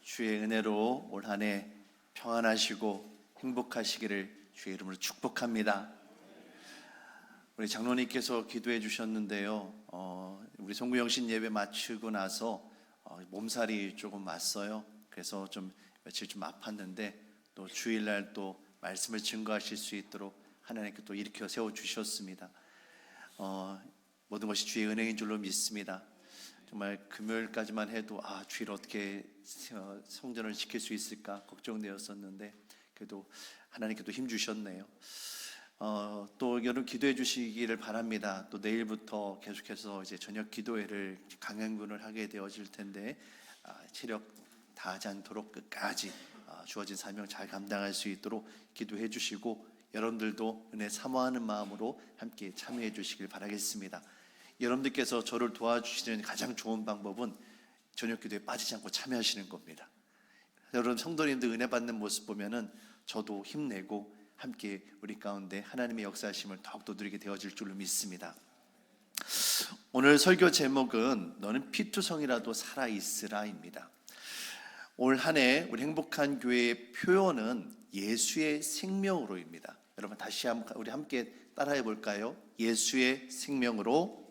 주의 은혜로 올 한 해 평안하시고 행복하시기를 주의 이름으로 축복합니다. 우리 장로님께서 기도해 주셨는데요. 우리 송구영신 예배 마치고 나서 몸살이 조금 왔어요. 그래서 좀 며칠 좀 아팠는데 또 주일날 또 말씀을 증거하실 수 있도록 하나님께 또 일으켜 세워 주셨습니다. 모든 것이 주의 은혜인 줄로 믿습니다. 정말 금요일까지만 해도 주일 어떻게 성전을 지킬 수 있을까 걱정되었었는데 그래도 하나님께도 힘 주셨네요. 또 여러분 기도해 주시기를 바랍니다. 또 내일부터 계속해서 이제 저녁 기도회를 강행군을 하게 되어질 텐데 체력 다하지 않도록 끝까지 주어진 사명 잘 감당할 수 있도록 기도해 주시고 여러분들도 은혜 사모하는 마음으로 함께 참여해 주시길 바라겠습니다. 여러분들께서 저를 도와주시는 가장 좋은 방법은 저녁 기도에 빠지지 않고 참여하시는 겁니다. 여러분 성도님들 은혜 받는 모습 보면은 저도 힘내고 함께 우리 가운데 하나님의 역사하심을 더욱더 누리게 되어질 줄로 믿습니다. 오늘 설교 제목은 너는 피투성이라도 살아있으라입니다. 올 한 해 우리 행복한 교회의 표현은 예수의 생명으로입니다. 여러분 다시 한번 우리 함께 따라해 볼까요? 예수의 생명으로.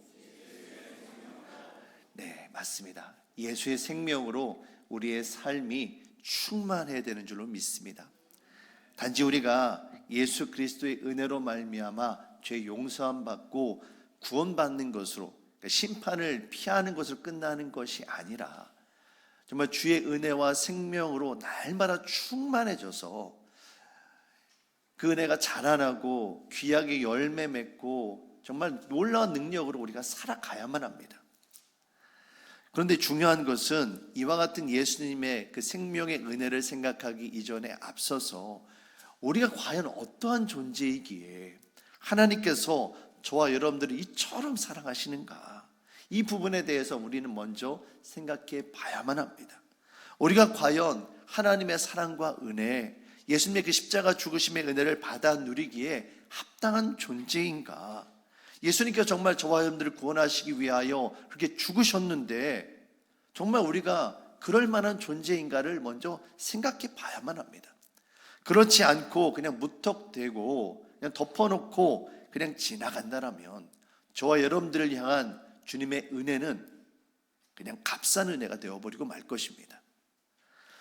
네, 맞습니다. 예수의 생명으로 우리의 삶이 충만해야 되는 줄로 믿습니다. 단지 우리가 예수 그리스도의 은혜로 말미암아 죄 용서함 받고 구원받는 것으로, 심판을 피하는 것으로 끝나는 것이 아니라 정말 주의 은혜와 생명으로 날마다 충만해져서 그 은혜가 자라나고 귀하게 열매 맺고 정말 놀라운 능력으로 우리가 살아가야만 합니다. 그런데 중요한 것은 이와 같은 예수님의 그 생명의 은혜를 생각하기 이전에 앞서서 우리가 과연 어떠한 존재이기에 하나님께서 저와 여러분들을 이처럼 사랑하시는가, 이 부분에 대해서 우리는 먼저 생각해 봐야만 합니다. 우리가 과연 하나님의 사랑과 은혜, 예수님의 그 십자가 죽으심의 은혜를 받아 누리기에 합당한 존재인가? 예수님께서 정말 저와 여러분들을 구원하시기 위하여 그렇게 죽으셨는데 정말 우리가 그럴 만한 존재인가를 먼저 생각해 봐야만 합니다. 그렇지 않고 그냥 무턱대고 그냥 덮어놓고 그냥 지나간다라면 저와 여러분들을 향한 주님의 은혜는 그냥 값싼 은혜가 되어버리고 말 것입니다.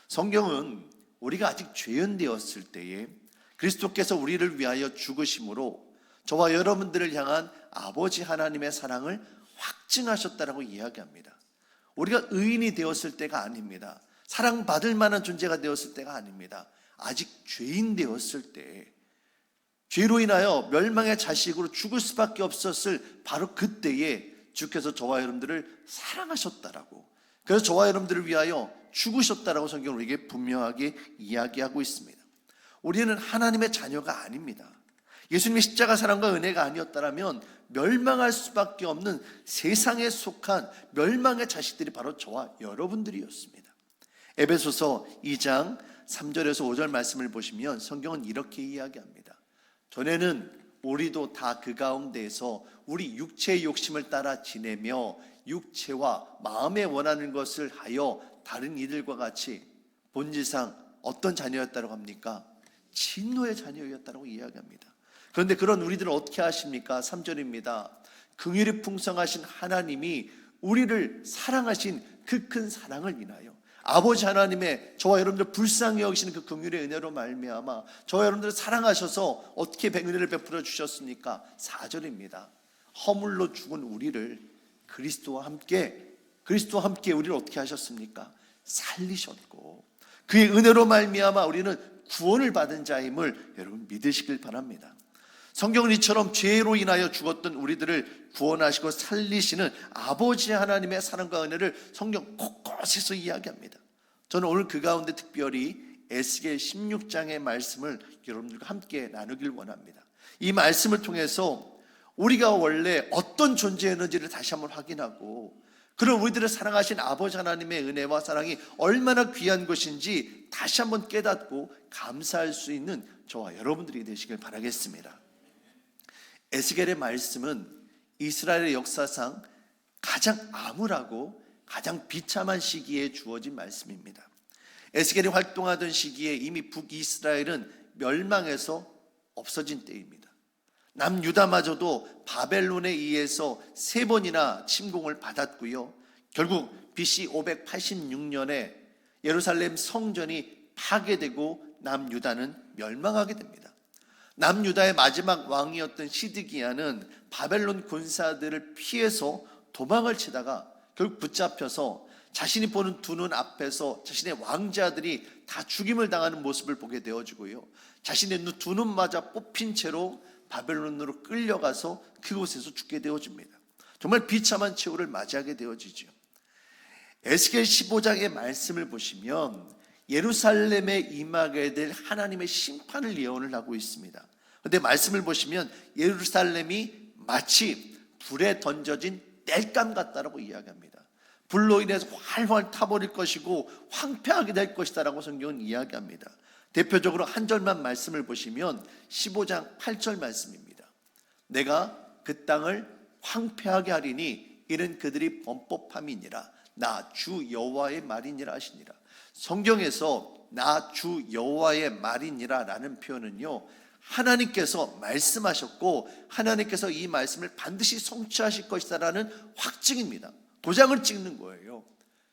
성경은 우리가 아직 죄인되었을 때에 그리스도께서 우리를 위하여 죽으심으로 저와 여러분들을 향한 아버지 하나님의 사랑을 확증하셨다라고 이야기합니다. 우리가 의인이 되었을 때가 아닙니다. 사랑받을 만한 존재가 되었을 때가 아닙니다. 아직 죄인 되었을 때, 죄로 인하여 멸망의 자식으로 죽을 수밖에 없었을 바로 그때에 주께서 저와 여러분들을 사랑하셨다라고, 그래서 저와 여러분들을 위하여 죽으셨다라고 성경은 우리에게 분명하게 이야기하고 있습니다. 우리는 하나님의 자녀가 아닙니다. 예수님의 십자가 사랑과 은혜가 아니었다면 멸망할 수밖에 없는 세상에 속한 멸망의 자식들이 바로 저와 여러분들이었습니다. 에베소서 2장 3절에서 5절 말씀을 보시면 성경은 이렇게 이야기합니다. 전에는 우리도 다 그 가운데에서 우리 육체의 욕심을 따라 지내며 육체와 마음에 원하는 것을 하여 다른 이들과 같이 본질상 어떤 자녀였다고 합니까? 진노의 자녀였다고 이야기합니다. 그런데 그런 우리들을 어떻게 하십니까? 3절입니다. 긍휼이 풍성하신 하나님이 우리를 사랑하신 그 큰 사랑을 인하여 아버지 하나님의 저와 여러분들 불쌍히 여기시는 그 긍휼의 은혜로 말미암아 저와 여러분들을 사랑하셔서 어떻게 은혜를 베풀어 주셨습니까? 4절입니다. 허물로 죽은 우리를 그리스도와 함께 우리를 어떻게 하셨습니까? 살리셨고 그의 은혜로 말미암아 우리는 구원을 받은 자임을 여러분 믿으시길 바랍니다. 성경은 이처럼 죄로 인하여 죽었던 우리들을 구원하시고 살리시는 아버지 하나님의 사랑과 은혜를 성경 곳곳에서 이야기합니다. 저는 오늘 그 가운데 특별히 에스겔 16장의 말씀을 여러분들과 함께 나누길 원합니다. 이 말씀을 통해서 우리가 원래 어떤 존재였는지를 다시 한번 확인하고 그런 우리들을 사랑하신 아버지 하나님의 은혜와 사랑이 얼마나 귀한 것인지 다시 한번 깨닫고 감사할 수 있는 저와 여러분들이 되시길 바라겠습니다. 에스겔의 말씀은 이스라엘의 역사상 가장 암울하고 가장 비참한 시기에 주어진 말씀입니다. 에스겔이 활동하던 시기에 이미 북이스라엘은 멸망해서 없어진 때입니다. 남유다마저도 바벨론에 의해서 3번이나 침공을 받았고요. 결국 BC 586년에 예루살렘 성전이 파괴되고 남유다는 멸망하게 됩니다. 남유다의 마지막 왕이었던 시드기야는 바벨론 군사들을 피해서 도망을 치다가 결국 붙잡혀서 자신이 보는 두 눈 앞에서 자신의 왕자들이 다 죽임을 당하는 모습을 보게 되어지고요. 자신의 두 눈마저 뽑힌 채로 바벨론으로 끌려가서 그곳에서 죽게 되어집니다. 정말 비참한 최후를 맞이하게 되어지죠. 에스겔 15장의 말씀을 보시면 예루살렘에 임하게 될 하나님의 심판을 예언을 하고 있습니다. 그런데 말씀을 보시면 예루살렘이 마치 불에 던져진 땔감 같다라고 이야기합니다. 불로 인해서 활활 타버릴 것이고 황폐하게 될 것이다라고 성경은 이야기합니다. 대표적으로 한 절만 말씀을 보시면 15장 8절 말씀입니다. 내가 그 땅을 황폐하게 하리니 이는 그들이 범법함이니라. 나 주 여호와의 말이니라 하시니라. 성경에서 나 주 여호와의 말이니라 라는 표현은요, 하나님께서 말씀하셨고 하나님께서 이 말씀을 반드시 성취하실 것이다 라는 확증입니다. 도장을 찍는 거예요.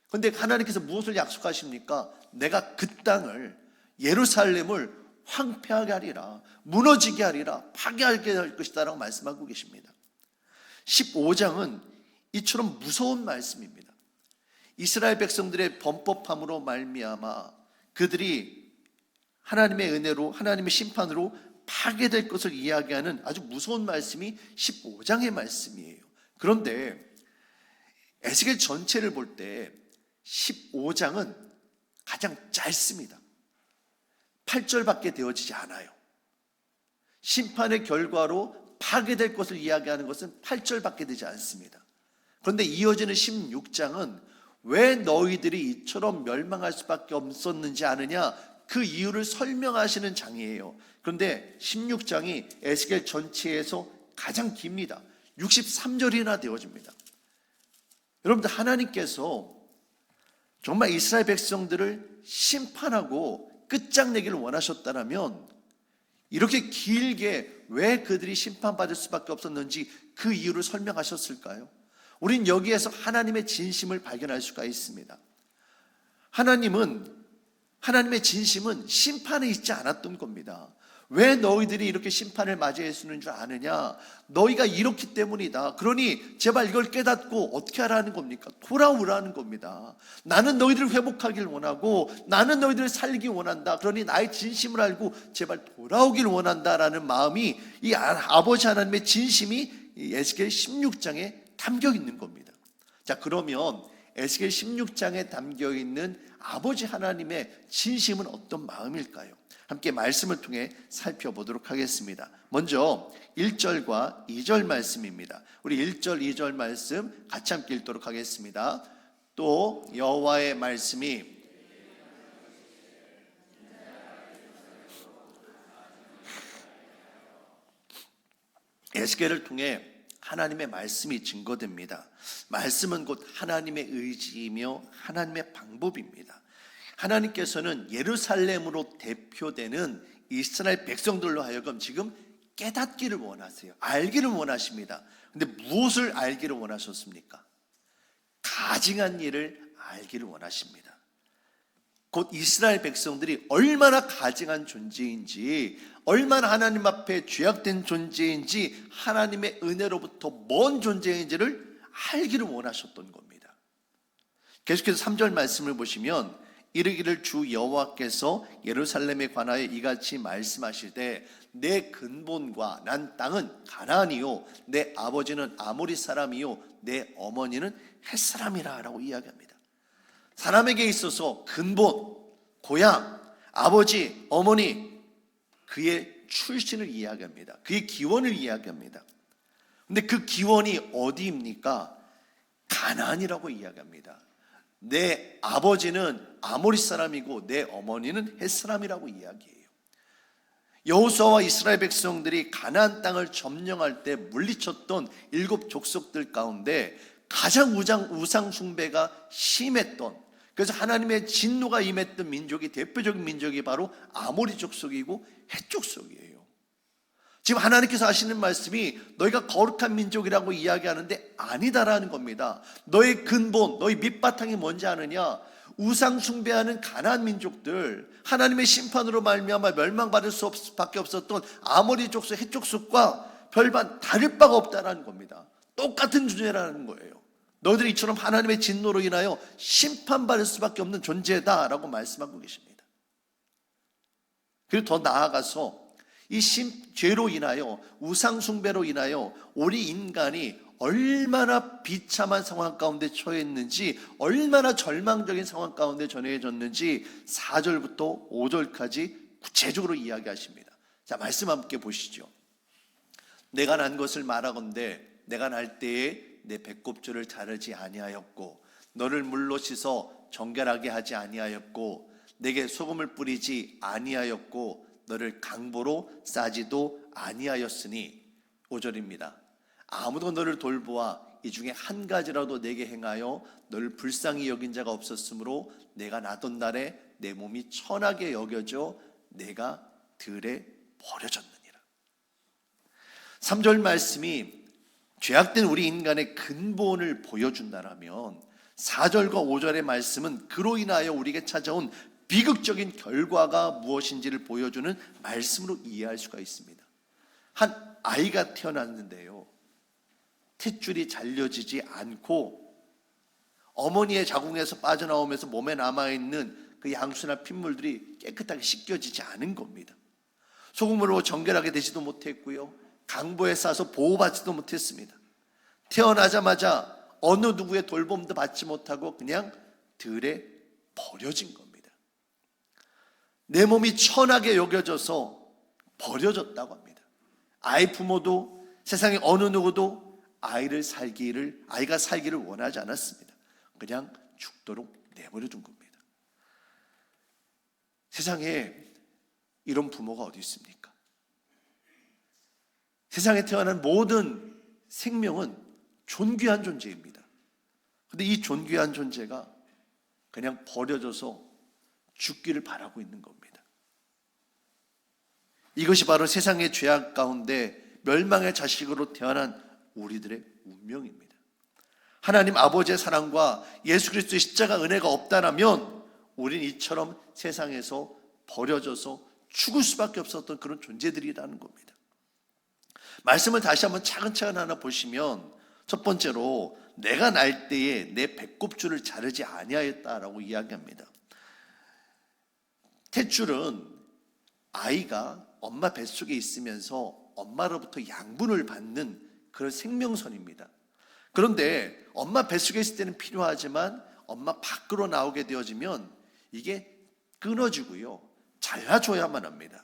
그런데 하나님께서 무엇을 약속하십니까? 내가 그 땅을, 예루살렘을 황폐하게 하리라, 무너지게 하리라, 파괴하게 할 것이다 라고 말씀하고 계십니다. 15장은 이처럼 무서운 말씀입니다. 이스라엘 백성들의 범법함으로 말미암아 그들이 하나님의 은혜로, 하나님의 심판으로 파괴될 것을 이야기하는 아주 무서운 말씀이 15장의 말씀이에요. 그런데 에스겔 전체를 볼 때 15장은 가장 짧습니다. 8절밖에 되어지지 않아요. 심판의 결과로 파괴될 것을 이야기하는 것은 8절밖에 되지 않습니다. 그런데 이어지는 16장은 왜 너희들이 이처럼 멸망할 수밖에 없었는지 아느냐, 그 이유를 설명하시는 장이에요. 그런데 16장이 에스겔 전체에서 가장 깁니다. 63절이나 되어집니다. 여러분들, 하나님께서 정말 이스라엘 백성들을 심판하고 끝장내기를 원하셨다면 이렇게 길게 왜 그들이 심판받을 수밖에 없었는지 그 이유를 설명하셨을까요? 우린 여기에서 하나님의 진심을 발견할 수가 있습니다. 하나님의 진심은 심판에 있지 않았던 겁니다. 왜 너희들이 이렇게 심판을 맞이했는 줄 아느냐? 너희가 이렇기 때문이다. 그러니 제발 이걸 깨닫고 어떻게 하라는 겁니까? 돌아오라는 겁니다. 나는 너희들을 회복하길 원하고 나는 너희들을 살리기 원한다. 그러니 나의 진심을 알고 제발 돌아오길 원한다라는 마음이, 이 아버지 하나님의 진심이 에스겔 16장에 담겨 있는 겁니다. 자, 그러면 에스겔 16장에 담겨 있는 아버지 하나님의 진심은 어떤 마음일까요? 함께 말씀을 통해 살펴보도록 하겠습니다. 먼저 1절과 2절 말씀입니다. 우리 1절, 2절 말씀 같이 함께 읽도록 하겠습니다. 또 여호와의 말씀이 에스겔을 통해 하나님의 말씀이 증거됩니다. 말씀은 곧 하나님의 의지이며 하나님의 방법입니다. 하나님께서는 예루살렘으로 대표되는 이스라엘 백성들로 하여금 지금 깨닫기를 원하세요. 알기를 원하십니다. 근데 무엇을 알기를 원하셨습니까? 가증한 일을 알기를 원하십니다. 곧 이스라엘 백성들이 얼마나 가증한 존재인지, 얼마나 하나님 앞에 죄악된 존재인지, 하나님의 은혜로부터 먼 존재인지를 알기를 원하셨던 겁니다. 계속해서 3절 말씀을 보시면 이르기를 주 여호와께서 예루살렘에 관하여 이같이 말씀하시되 내 근본과 난 땅은 가나안이요 내 아버지는 아모리 사람이요 내 어머니는 헷 사람이라 라고 이야기합니다. 사람에게 있어서 근본, 고향, 아버지, 어머니, 그의 출신을 이야기합니다. 그의 기원을 이야기합니다. 근데 그 기원이 어디입니까? 가나안이라고 이야기합니다. 내 아버지는 아모리 사람이고 내 어머니는 헷 사람이라고 이야기해요. 여호수아와 이스라엘 백성들이 가나안 땅을 점령할 때 물리쳤던 7 족속들 가운데 가장 우상 숭배가 심했던, 그래서 하나님의 진노가 임했던 민족이, 대표적인 민족이 바로 아모리 족속이고 헷 족속이에요. 지금 하나님께서 하시는 말씀이 너희가 거룩한 민족이라고 이야기하는데 아니다라는 겁니다. 너의 근본, 너의 밑바탕이 뭔지 아느냐? 우상 숭배하는 가나안 민족들, 하나님의 심판으로 말미암아 멸망받을 수밖에 없었던 아모리 족속, 헷 족속과 별반 다를 바가 없다라는 겁니다. 똑같은 존재라는 거예요. 너희들이 이처럼 하나님의 진노로 인하여 심판받을 수밖에 없는 존재다라고 말씀하고 계십니다. 그리고 더 나아가서 이 죄로 인하여, 우상 숭배로 인하여 우리 인간이 얼마나 비참한 상황 가운데 처했는지, 얼마나 절망적인 상황 가운데 전해졌는지 4절부터 5절까지 구체적으로 이야기하십니다. 자, 말씀 함께 보시죠. 내가 난 것을 말하건대 내가 날 때에 내 배꼽줄을 자르지 아니하였고 너를 물로 씻어 정결하게 하지 아니하였고 내게 소금을 뿌리지 아니하였고 너를 강보로 싸지도 아니하였으니 5절입니다. 아무도 너를 돌보아 이 중에 한 가지라도 내게 행하여 너를 불쌍히 여긴 자가 없었으므로 내가 나던 날에 내 몸이 천하게 여겨져 내가 들에 버려졌느니라. 3절 말씀이 죄악된 우리 인간의 근본을 보여준다라면 4절과 5절의 말씀은 그로 인하여 우리에게 찾아온 비극적인 결과가 무엇인지를 보여주는 말씀으로 이해할 수가 있습니다. 한 아이가 태어났는데요, 탯줄이 잘려지지 않고 어머니의 자궁에서 빠져나오면서 몸에 남아있는 그 양수나 핏물들이 깨끗하게 씻겨지지 않은 겁니다. 소금으로 정결하게 되지도 못했고요, 강보에 싸서 보호받지도 못했습니다. 태어나자마자 어느 누구의 돌봄도 받지 못하고 그냥 들에 버려진 겁니다. 내 몸이 천하게 여겨져서 버려졌다고 합니다. 아이 부모도 세상에 어느 누구도 아이가 살기를 원하지 않았습니다. 그냥 죽도록 내버려둔 겁니다. 세상에 이런 부모가 어디 있습니까? 세상에 태어난 모든 생명은 존귀한 존재입니다. 그런데 이 존귀한 존재가 그냥 버려져서 죽기를 바라고 있는 겁니다. 이것이 바로 세상의 죄악 가운데 멸망의 자식으로 태어난 우리들의 운명입니다. 하나님 아버지의 사랑과 예수 그리스도의 십자가 은혜가 없다면 우린 이처럼 세상에서 버려져서 죽을 수밖에 없었던 그런 존재들이라는 겁니다. 말씀을 다시 한번 차근차근 하나 보시면, 첫 번째로 내가 날 때에 내 배꼽줄을 자르지 아니하였다라고 이야기합니다. 탯줄은 아이가 엄마 뱃속에 있으면서 엄마로부터 양분을 받는 그런 생명선입니다. 그런데 엄마 뱃속에 있을 때는 필요하지만 엄마 밖으로 나오게 되어지면 이게 끊어지고요, 잘라줘야만 합니다.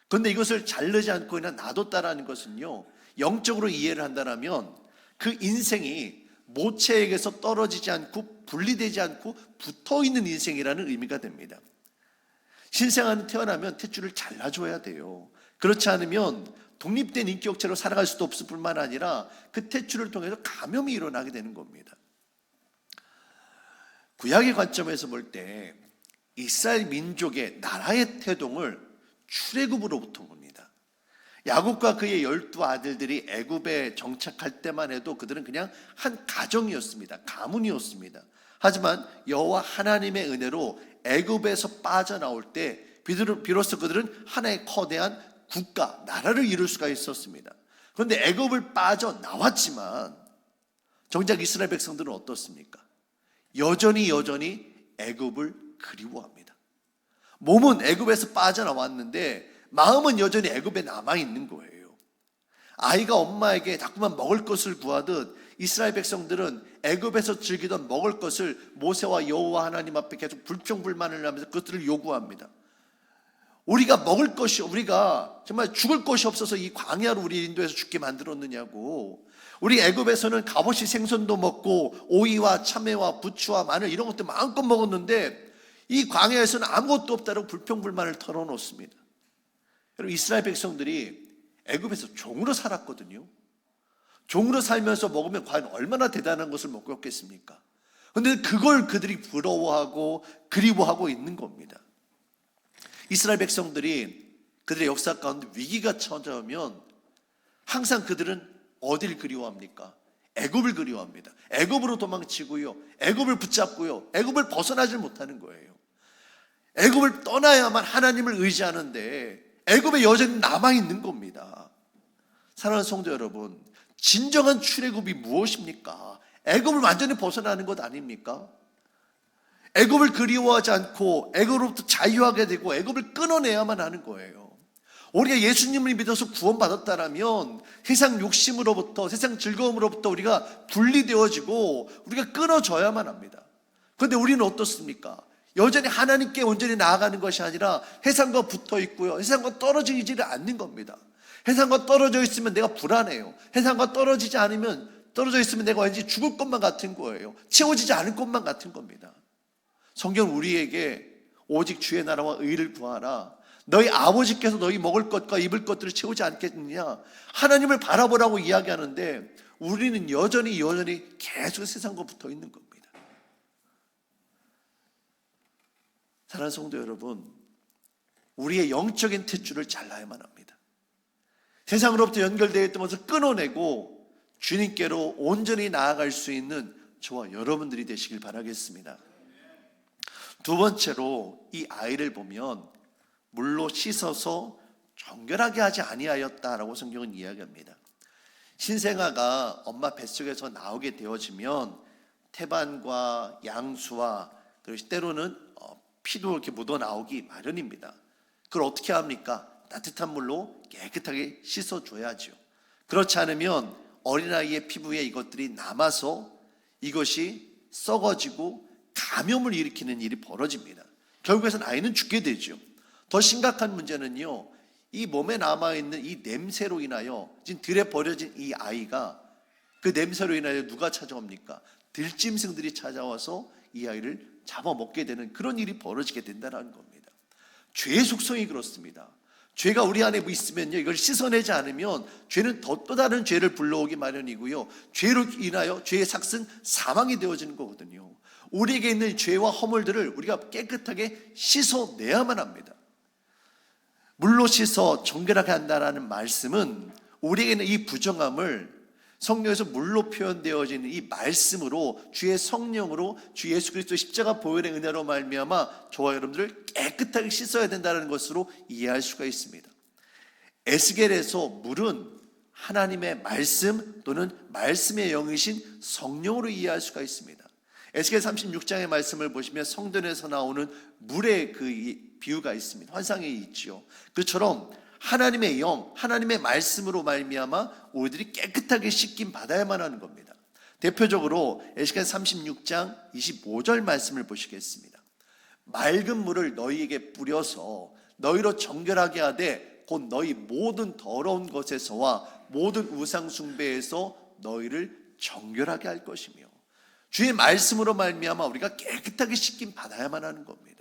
그런데 이것을 자르지 않고 그냥 놔뒀다라는 것은요, 영적으로 이해를 한다면 그 인생이 모체에게서 떨어지지 않고 분리되지 않고 붙어있는 인생이라는 의미가 됩니다. 신생아는 태어나면 탯줄을 잘라줘야 돼요. 그렇지 않으면 독립된 인격체로 살아갈 수도 없을 뿐만 아니라 그 탯줄을 통해서 감염이 일어나게 되는 겁니다. 구약의 관점에서 볼 때 이스라엘 민족의 나라의 태동을 출애굽으로부터 봅니다. 야곱과 그의 12아들들이 애굽에 정착할 때만 해도 그들은 그냥 한 가정이었습니다. 가문이었습니다. 하지만 여호와 하나님의 은혜로 애굽에서 빠져나올 때 비로소 그들은 하나의 커다란 국가, 나라를 이룰 수가 있었습니다. 그런데 애굽을 빠져나왔지만 정작 이스라엘 백성들은 어떻습니까? 여전히 애굽을 그리워합니다. 몸은 애굽에서 빠져나왔는데 마음은 여전히 애굽에 남아있는 거예요. 아이가 엄마에게 자꾸만 먹을 것을 구하듯 이스라엘 백성들은 애굽에서 즐기던 먹을 것을 모세와 여호와 하나님 앞에 계속 불평불만을 하면서 그것들을 요구합니다. 우리가 정말 죽을 것이 없어서 이 광야로 우리 인도해서 죽게 만들었느냐고. 우리 애굽에서는 값없이 생선도 먹고 오이와 참외와 부추와 마늘 이런 것들 마음껏 먹었는데 이 광야에서는 아무것도 없다고 불평불만을 털어놓습니다. 여러분, 이스라엘 백성들이 애굽에서 종으로 살았거든요. 종으로 살면서 먹으면 과연 얼마나 대단한 것을 먹었겠습니까? 그런데 그걸 그들이 부러워하고 그리워하고 있는 겁니다. 이스라엘 백성들이 그들의 역사 가운데 위기가 찾아오면 항상 그들은 어디를 그리워합니까? 애굽을 그리워합니다. 애굽으로 도망치고요, 애굽을 붙잡고요, 애굽을 벗어나질 못하는 거예요. 애굽을 떠나야만 하나님을 의지하는데 애굽에 여전히 남아있는 겁니다. 사랑하는 성도 여러분, 진정한 출애굽이 무엇입니까? 애굽을 완전히 벗어나는 것 아닙니까? 애굽을 그리워하지 않고 애굽으로부터 자유하게 되고 애굽을 끊어내야만 하는 거예요. 우리가 예수님을 믿어서 구원받았다라면 세상 욕심으로부터, 세상 즐거움으로부터 우리가 분리되어지고 우리가 끊어져야만 합니다. 그런데 우리는 어떻습니까? 여전히 하나님께 온전히 나아가는 것이 아니라 세상과 붙어 있고요, 세상과 떨어지지를 않는 겁니다. 세상과 떨어져 있으면 내가 불안해요. 세상과 떨어져 있으면 내가 왠지 죽을 것만 같은 거예요. 채워지지 않을 것만 같은 겁니다. 성경은 우리에게 오직 주의 나라와 의를 구하라, 너희 아버지께서 너희 먹을 것과 입을 것들을 채우지 않겠느냐, 하나님을 바라보라고 이야기하는데 우리는 여전히 계속 세상과 붙어 있는 겁니다. 사랑하는 성도 여러분, 우리의 영적인 탯줄을 잘라야만 합니다. 세상으로부터 연결되어 있던 것을 끊어내고 주님께로 온전히 나아갈 수 있는 저와 여러분들이 되시길 바라겠습니다. 두 번째로 이 아이를 보면 물로 씻어서 정결하게 하지 아니하였다라고 성경은 이야기합니다. 신생아가 엄마 뱃속에서 나오게 되어지면 태반과 양수와 그리고 때로는 피도 이렇게 묻어 나오기 마련입니다. 그걸 어떻게 합니까? 따뜻한 물로 깨끗하게 씻어줘야죠. 그렇지 않으면 어린아이의 피부에 이것들이 남아서 이것이 썩어지고 감염을 일으키는 일이 벌어집니다. 결국에는 아이는 죽게 되죠. 더 심각한 문제는요, 이 몸에 남아있는 이 냄새로 인하여 지금 들에 버려진 이 아이가 그 냄새로 인하여 누가 찾아옵니까? 들짐승들이 찾아와서 이 아이를 잡아먹게 되는 그런 일이 벌어지게 된다는 겁니다. 죄의 속성이 그렇습니다. 죄가 우리 안에 있으면요, 이걸 씻어내지 않으면 죄는 또 다른 죄를 불러오기 마련이고요, 죄로 인하여 죄의 삭은 사망이 되어지는 거거든요. 우리에게 있는 죄와 허물들을 우리가 깨끗하게 씻어내야만 합니다. 물로 씻어 정결하게 한다라는 말씀은 우리에게 있는 이 부정함을 성경에서 물로 표현되어지는 이 말씀으로, 주의 성령으로, 주 예수 그리스도의 십자가 보혈의 은혜로 말미암아 저와 여러분들을 깨끗하게 씻어야 된다는 것으로 이해할 수가 있습니다. 에스겔에서 물은 하나님의 말씀 또는 말씀의 영이신 성령으로 이해할 수가 있습니다. 에스겔 36장의 말씀을 보시면 성전에서 나오는 물의 그 비유가 있습니다. 환상이 있죠. 그처럼 하나님의 영, 하나님의 말씀으로 말미암아 우리들이 깨끗하게 씻김 받아야만 하는 겁니다. 대표적으로 에스겔 36장 25절 말씀을 보시겠습니다. 맑은 물을 너희에게 뿌려서 너희로 정결하게 하되 곧 너희 모든 더러운 것에서와 모든 우상 숭배에서 너희를 정결하게 할 것이며, 주의 말씀으로 말미암아 우리가 깨끗하게 씻김 받아야만 하는 겁니다.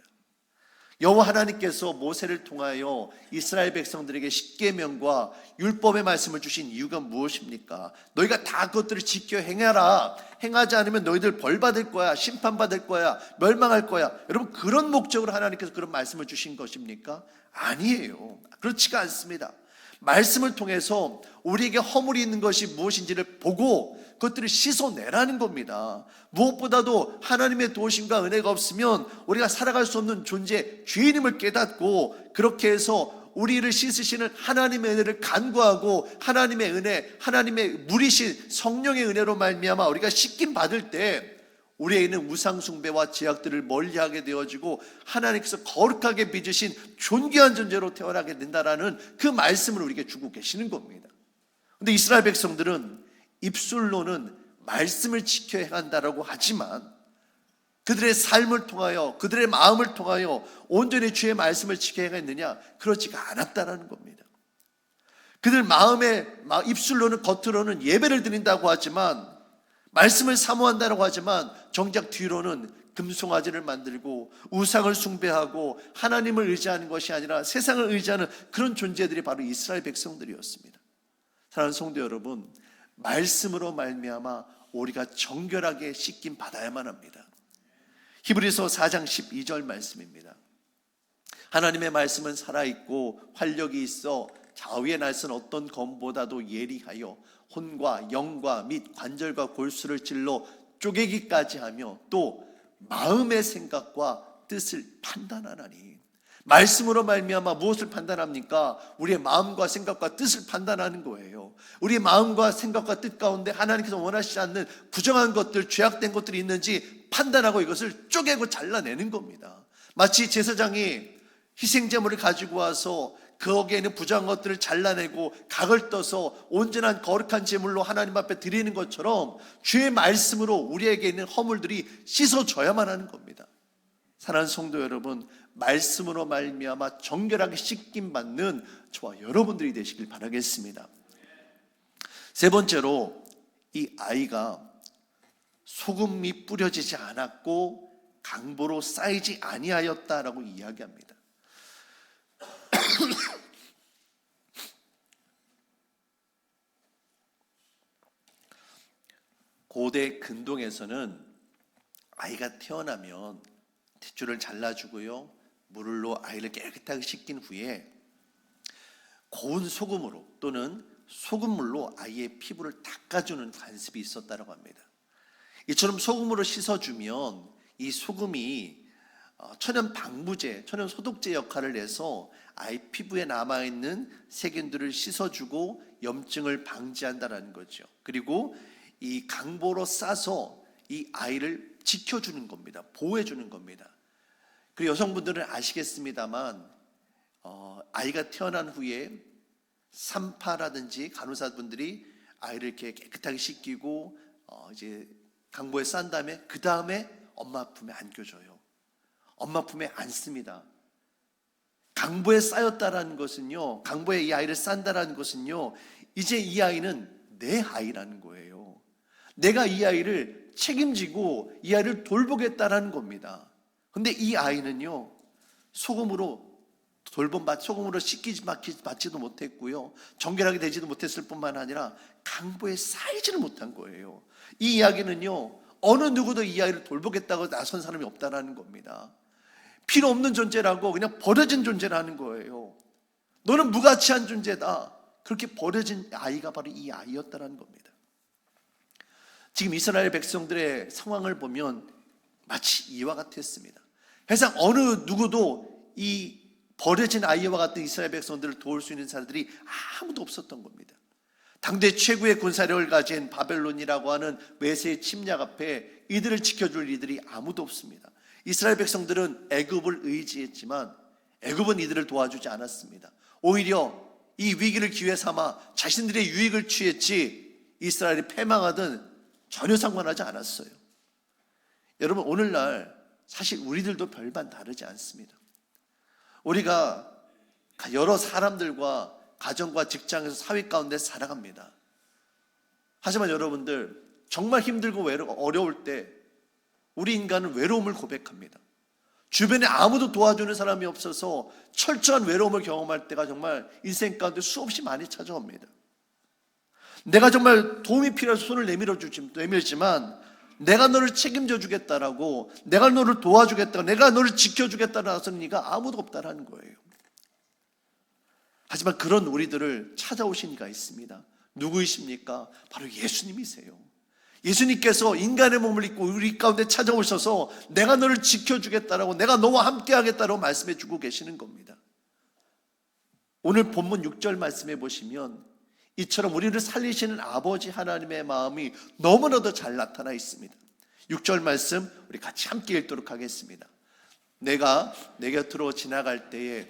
여호와 하나님께서 모세를 통하여 이스라엘 백성들에게 십계명과 율법의 말씀을 주신 이유가 무엇입니까? 너희가 다 그것들을 지켜 행하라. 행하지 않으면 너희들 벌 받을 거야, 심판 받을 거야, 멸망할 거야. 여러분, 그런 목적으로 하나님께서 그런 말씀을 주신 것입니까? 아니에요. 그렇지가 않습니다. 말씀을 통해서 우리에게 허물이 있는 것이 무엇인지를 보고 그것들을 씻어내라는 겁니다. 무엇보다도 하나님의 도우심과 은혜가 없으면 우리가 살아갈 수 없는 존재, 죄인임을 깨닫고 그렇게 해서 우리를 씻으시는 하나님의 은혜를 간구하고 하나님의 은혜, 하나님의 물이신 성령의 은혜로 말미암아 우리가 씻김 받을 때 우리에 있는 우상 숭배와 제약들을 멀리하게 되어지고 하나님께서 거룩하게 빚으신 존귀한 존재로 태어나게 된다라는 그 말씀을 우리에게 주고 계시는 겁니다. 그런데 이스라엘 백성들은 입술로는 말씀을 지켜야 한다라고 하지만 그들의 삶을 통하여, 그들의 마음을 통하여 온전히 주의 말씀을 지켜야 했느냐? 그렇지가 않았다라는 겁니다. 그들 마음의 입술로는, 겉으로는 예배를 드린다고 하지만, 말씀을 사모한다고 하지만 정작 뒤로는 금송아지를 만들고 우상을 숭배하고 하나님을 의지하는 것이 아니라 세상을 의지하는 그런 존재들이 바로 이스라엘 백성들이었습니다. 사랑하는 성도 여러분, 말씀으로 말미암아 우리가 정결하게 씻김 받아야만 합니다. 히브리서 4장 12절 말씀입니다. 하나님의 말씀은 살아있고 활력이 있어 좌우에 날선 어떤 검보다도 예리하여 혼과 영과 및 관절과 골수를 찔러 쪼개기까지 하며 또 마음의 생각과 뜻을 판단하나니. 말씀으로 말미암아 무엇을 판단합니까? 우리의 마음과 생각과 뜻을 판단하는 거예요. 우리의 마음과 생각과 뜻 가운데 하나님께서 원하시지 않는 부정한 것들, 죄악된 것들이 있는지 판단하고 이것을 쪼개고 잘라내는 겁니다. 마치 제사장이 희생제물을 가지고 와서 거기에 있는 부정한 것들을 잘라내고 각을 떠서 온전한 거룩한 제물로 하나님 앞에 드리는 것처럼 주의 말씀으로 우리에게 있는 허물들이 씻어져야만 하는 겁니다. 사랑하는 성도 여러분, 말씀으로 말미암아 정결하게 씻김 받는 저와 여러분들이 되시길 바라겠습니다. 세 번째로, 이 아이가 소금이 뿌려지지 않았고 강보로 쌓이지 아니하였다라고 이야기합니다. 고대 근동에서는 아이가 태어나면 탯줄을 잘라주고요, 물로 아이를 깨끗하게 씻긴 후에 고운 소금으로 또는 소금물로 아이의 피부를 닦아주는 관습이 있었다고 합니다. 이처럼 소금으로 씻어주면 이 소금이 천연 방부제, 천연 소독제 역할을 해서 아이 피부에 남아있는 세균들을 씻어주고 염증을 방지한다는 거죠. 그리고 이 강보로 싸서 이 아이를 지켜주는 겁니다. 보호해주는 겁니다. 그리고 여성분들은 아시겠습니다만 아이가 태어난 후에 산파라든지 간호사분들이 아이를 이렇게 깨끗하게 씻기고 이제 강보에 싼 다음에 그 다음에 엄마 품에 안겨줘요. 엄마 품에 안습니다. 강보에 쌓였다라는 것은요, 강보에 이 아이를 싼다라는 것은요, 이제 이 아이는 내 아이라는 거예요. 내가 이 아이를 책임지고 이 아이를 돌보겠다라는 겁니다. 근데 이 아이는요, 소금으로 소금으로 씻기지 받지도 못했고요, 정결하게 되지도 못했을 뿐만 아니라 강보에 쌓이지를 못한 거예요. 이 이야기는요, 어느 누구도 이 아이를 돌보겠다고 나선 사람이 없다라는 겁니다. 필요 없는 존재라고 그냥 버려진 존재라는 거예요. 너는 무가치한 존재다. 그렇게 버려진 아이가 바로 이 아이였다는 겁니다. 지금 이스라엘 백성들의 상황을 보면 마치 이와 같았습니다. 세상 어느 누구도 이 버려진 아이와 같은 이스라엘 백성들을 도울 수 있는 사람들이 아무도 없었던 겁니다. 당대 최고의 군사력을 가진 바벨론이라고 하는 외세의 침략 앞에 이들을 지켜줄 이들이 아무도 없습니다. 이스라엘 백성들은 애굽을 의지했지만 애굽은 이들을 도와주지 않았습니다. 오히려 이 위기를 기회 삼아 자신들의 유익을 취했지 이스라엘이 패망하든 전혀 상관하지 않았어요. 여러분, 오늘날 사실 우리들도 별반 다르지 않습니다. 우리가 여러 사람들과 가정과 직장에서 사회 가운데 살아갑니다. 하지만 여러분들, 정말 힘들고 어려울 때 우리 인간은 외로움을 고백합니다. 주변에 아무도 도와주는 사람이 없어서 철저한 외로움을 경험할 때가 정말 인생 가운데 수없이 많이 찾아옵니다. 내가 정말 도움이 필요해서 손을 내밀지만 내가 너를 책임져 주겠다라고, 내가 너를 도와주겠다, 내가 너를 지켜주겠다라고 하는 이가 아무도 없다라는 거예요. 하지만 그런 우리들을 찾아오신 이가 있습니다. 누구이십니까? 바로 예수님이세요. 예수님께서 인간의 몸을 입고 우리 가운데 찾아오셔서 내가 너를 지켜주겠다라고, 내가 너와 함께 하겠다라고 말씀해 주고 계시는 겁니다. 오늘 본문 6절 말씀해 보시면 이처럼 우리를 살리시는 아버지 하나님의 마음이 너무나도 잘 나타나 있습니다. 6절 말씀 우리 같이 함께 읽도록 하겠습니다. 내가 내 곁으로 지나갈 때에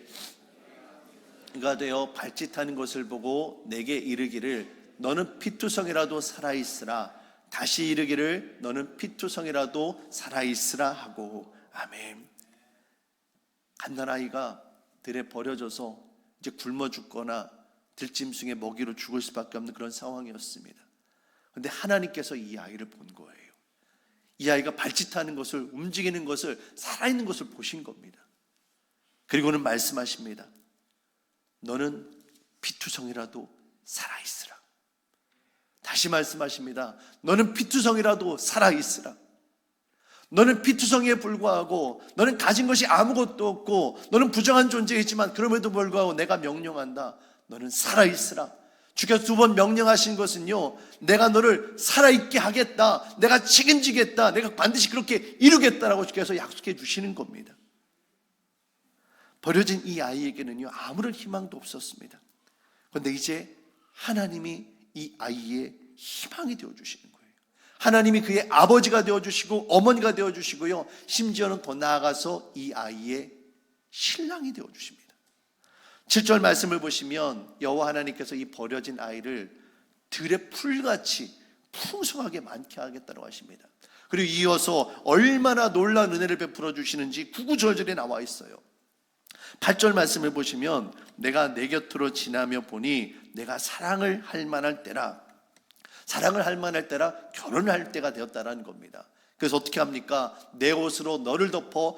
그가 되어 발짓하는 것을 보고 내게 이르기를 너는 피투성이라도 살아있으라. 다시 이르기를 너는 피투성이라도 살아있으라 하고. 아멘. 갓난아이가 들에 버려져서 이제 굶어 죽거나 들짐승의 먹이로 죽을 수밖에 없는 그런 상황이었습니다. 그런데 하나님께서 이 아이를 본 거예요. 이 아이가 발짓하는 것을, 움직이는 것을, 살아있는 것을 보신 겁니다. 그리고는 말씀하십니다. 너는 피투성이라도 살아있으라. 다시 말씀하십니다. 너는 피투성이라도 살아있으라. 너는 피투성이에 불과하고 너는 가진 것이 아무것도 없고 너는 부정한 존재이지만 그럼에도 불구하고 내가 명령한다. 너는 살아있으라. 주께서 2번 명령하신 것은요, 내가 너를 살아있게 하겠다, 내가 책임지겠다, 내가 반드시 그렇게 이루겠다라고 주께서 약속해 주시는 겁니다. 버려진 이 아이에게는요 아무런 희망도 없었습니다. 그런데 이제 하나님이 이 아이의 희망이 되어주시는 거예요. 하나님이 그의 아버지가 되어주시고 어머니가 되어주시고요, 심지어는 더 나아가서 이 아이의 신랑이 되어주십니다. 7절 말씀을 보시면 여호와 하나님께서 이 버려진 아이를 들의 풀같이 풍성하게 많게 하겠다고 하십니다. 그리고 이어서 얼마나 놀라운 은혜를 베풀어 주시는지 구구절절에 나와 있어요. 8절 말씀을 보시면 내가 내 곁으로 지나며 보니 내가 사랑을 할 만할 때라, 사랑을 할 만할 때라 결혼할 때가 되었다라는 겁니다. 그래서 어떻게 합니까? 내 옷으로 너를 덮어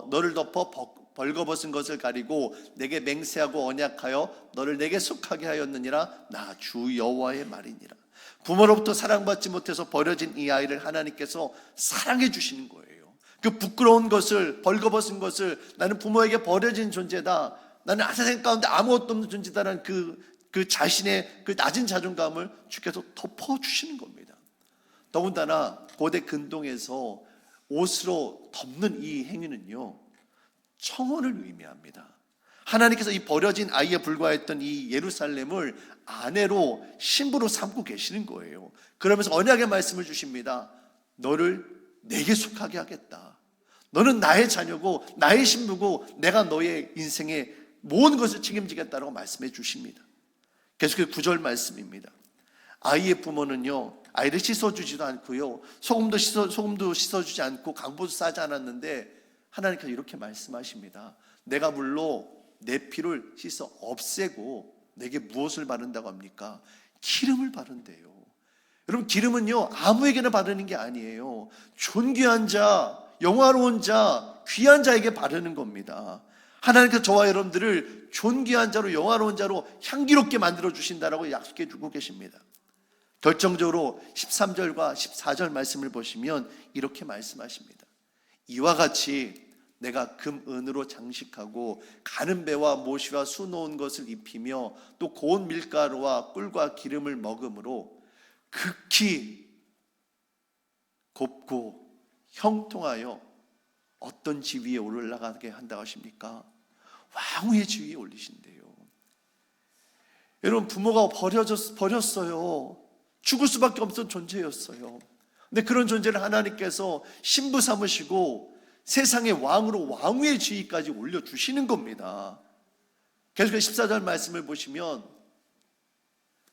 너를 덮어 벌거벗은 것을 가리고 내게 맹세하고 언약하여 너를 내게 속하게 하였느니라. 나 주 여호와의 말이니라. 부모로부터 사랑받지 못해서 버려진 이 아이를 하나님께서 사랑해 주시는 거예요. 그 부끄러운 것을, 벌거벗은 것을, 나는 부모에게 버려진 존재다, 나는 세상 가운데 아무것도 없는 존재다라는 그 자신의 그 낮은 자존감을 주께서 덮어주시는 겁니다. 더군다나 고대 근동에서 옷으로 덮는 이 행위는요 청혼을 의미합니다. 하나님께서 이 버려진 아이에 불과했던 이 예루살렘을 아내로, 신부로 삼고 계시는 거예요. 그러면서 언약의 말씀을 주십니다. 너를 내게 속하게 하겠다. 너는 나의 자녀고 나의 신부고 내가 너의 인생의 모든 것을 책임지겠다라고 말씀해 주십니다. 계속 그 9절 말씀입니다. 아이의 부모는요 아이를 씻어주지도 않고요 소금도 씻어주지 않고 강보도 싸지 않았는데 하나님께서 이렇게 말씀하십니다. 내가 물로 내 피를 씻어 없애고 내게 무엇을 바른다고 합니까? 기름을 바른대요. 여러분, 기름은요 아무에게나 바르는 게 아니에요. 존귀한 자, 영화로운 자, 귀한 자에게 바르는 겁니다. 하나님께서 저와 여러분들을 존귀한 자로, 영화로운 자로 향기롭게 만들어 주신다라고 약속해 주고 계십니다. 결정적으로 13절과 14절 말씀을 보시면 이렇게 말씀하십니다. 이와 같이 내가 금, 은으로 장식하고 가는 배와 모시와 수 놓은 것을 입히며 또 고운 밀가루와 꿀과 기름을 먹음으로 극히 곱고 형통하여 어떤 지위에 올라가게 한다고 하십니까? 왕후의 지위에 올리신대요. 여러분, 부모가 버렸어요. 죽을 수밖에 없던 존재였어요. 근데 그런 존재를 하나님께서 신부 삼으시고 세상의 왕으로 왕후의 지위까지 올려주시는 겁니다. 계속 14절 말씀을 보시면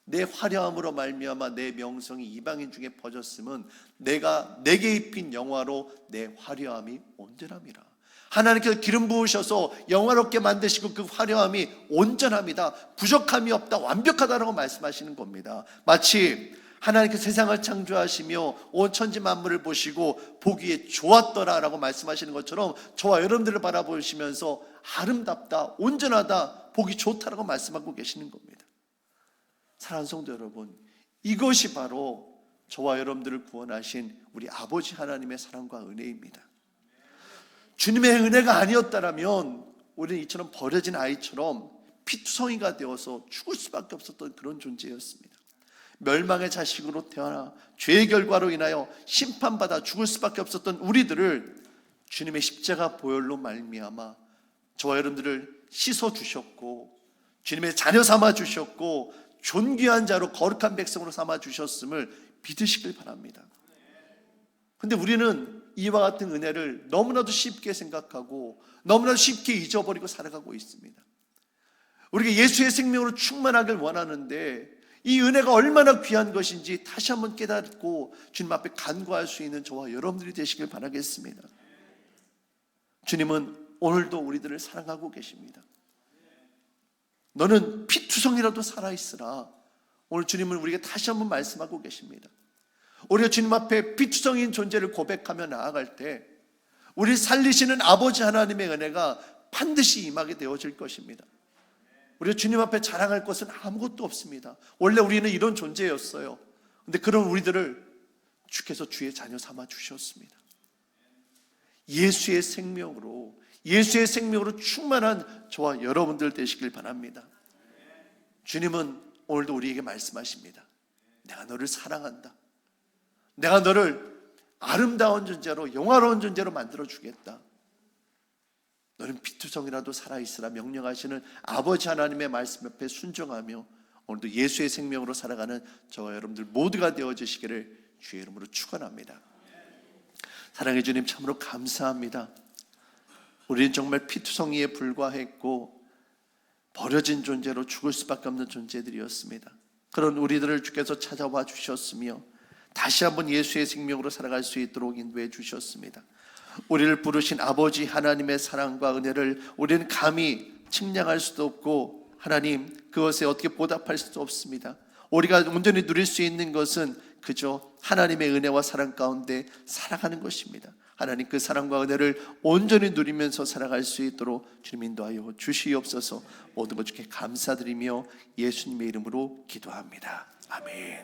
내 화려함으로 말미암아 내 명성이 이방인 중에 퍼졌음은 내가 내게 입힌 영화로 내 화려함이 온전함이라. 하나님께서 기름 부으셔서 영화롭게 만드시고 그 화려함이 온전합니다. 부족함이 없다, 완벽하다라고 말씀하시는 겁니다. 마치 하나님께서 세상을 창조하시며 온 천지 만물을 보시고 보기에 좋았더라라고 말씀하시는 것처럼 저와 여러분들을 바라보시면서 아름답다, 온전하다, 보기 좋다라고 말씀하고 계시는 겁니다. 사랑하는 성도 여러분, 이것이 바로 저와 여러분들을 구원하신 우리 아버지 하나님의 사랑과 은혜입니다. 주님의 은혜가 아니었다면 우리는 이처럼 버려진 아이처럼 피투성이가 되어서 죽을 수밖에 없었던 그런 존재였습니다. 멸망의 자식으로 태어나 죄의 결과로 인하여 심판받아 죽을 수밖에 없었던 우리들을 주님의 십자가 보혈로 말미암아 저와 여러분들을 씻어주셨고 주님의 자녀 삼아 주셨고 존귀한 자로 거룩한 백성으로 삼아 주셨음을 믿으시길 바랍니다. 그런데 우리는 이와 같은 은혜를 너무나도 쉽게 생각하고 너무나도 쉽게 잊어버리고 살아가고 있습니다. 우리가 예수의 생명으로 충만하길 원하는데 이 은혜가 얼마나 귀한 것인지 다시 한번 깨닫고 주님 앞에 간구할 수 있는 저와 여러분들이 되시길 바라겠습니다. 주님은 오늘도 우리들을 사랑하고 계십니다. 너는 피투성이라도 살아있으라. 오늘 주님은 우리에게 다시 한번 말씀하고 계십니다. 우리가 주님 앞에 피투성인 존재를 고백하며 나아갈 때 우리 살리시는 아버지 하나님의 은혜가 반드시 임하게 되어질 것입니다. 우리가 주님 앞에 자랑할 것은 아무것도 없습니다. 원래 우리는 이런 존재였어요. 근데 그런 우리들을 주께서 주의 자녀 삼아 주셨습니다. 예수의 생명으로 충만한 저와 여러분들 되시길 바랍니다. 주님은 오늘도 우리에게 말씀하십니다. 내가 너를 사랑한다. 내가 너를 아름다운 존재로, 영화로운 존재로 만들어 주겠다. 너는 피투성이라도 살아있으라 명령하시는 아버지 하나님의 말씀 앞에 순종하며 오늘도 예수의 생명으로 살아가는 저와 여러분들 모두가 되어주시기를 주의 이름으로 축원합니다. 사랑해 주님, 참으로 감사합니다. 우리는 정말 피투성이에 불과했고 버려진 존재로 죽을 수밖에 없는 존재들이었습니다. 그런 우리들을 주께서 찾아와 주셨으며 다시 한번 예수의 생명으로 살아갈 수 있도록 인도해 주셨습니다. 우리를 부르신 아버지 하나님의 사랑과 은혜를 우리는 감히 측량할 수도 없고 하나님 그것에 어떻게 보답할 수도 없습니다. 우리가 온전히 누릴 수 있는 것은 그저 하나님의 은혜와 사랑 가운데 살아가는 것입니다. 하나님 그 사랑과 은혜를 온전히 누리면서 살아갈 수 있도록 주님 인도하여 주시옵소서. 모든 것 주께 감사드리며 예수님의 이름으로 기도합니다. 아멘.